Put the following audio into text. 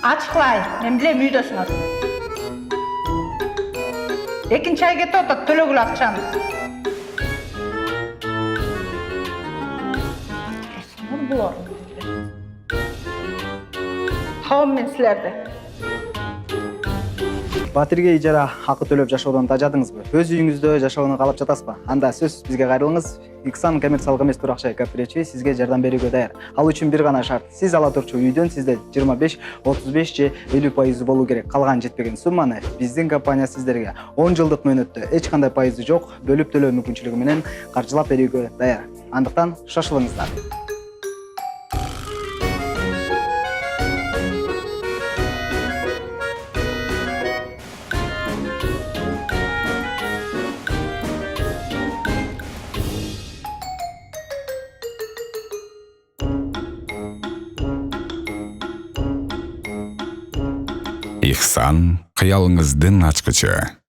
Açıqlay, men bilem үйдөсүңөр. Экинчи ай кетип атат төлөгүл акчаны. Булар. Табам мен силерди. Батирге ижара акы төлөп жашоодон тажадыңызбы? Өз үйүңүздө жашоону каалап жатасызбы? Анда сөзсүз бизге кайрылыңыз. Иксан коммерциялык эмес турак жай кооперативи сизге жардам берүүгө даяр. Ал үчүн бир гана шарт. Сиз ала турчу үйдөн сизде 25, 35 же 50% болуу керек. Калган жетпеген сумманы биздин компания сиздерге 10 жылдык мөөнөттө эч кандай пайызы жок бөлүп төлөө мүмкүнчүлүгү менен каржылап берүүгө даяр. Андыктан шашылыңыздар. Ихсан кыялыңыздын ачкычы.